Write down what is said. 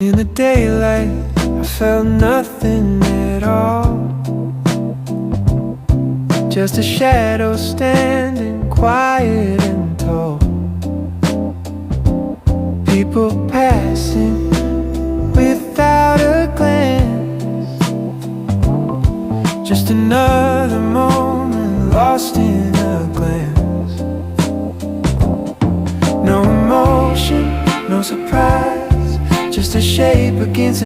In the daylight, I felt nothing at all. Just a shadow standing quiet and tall. People passing without a glance. Just another moment lost in a glance. No emotion, no surprise, just a shape against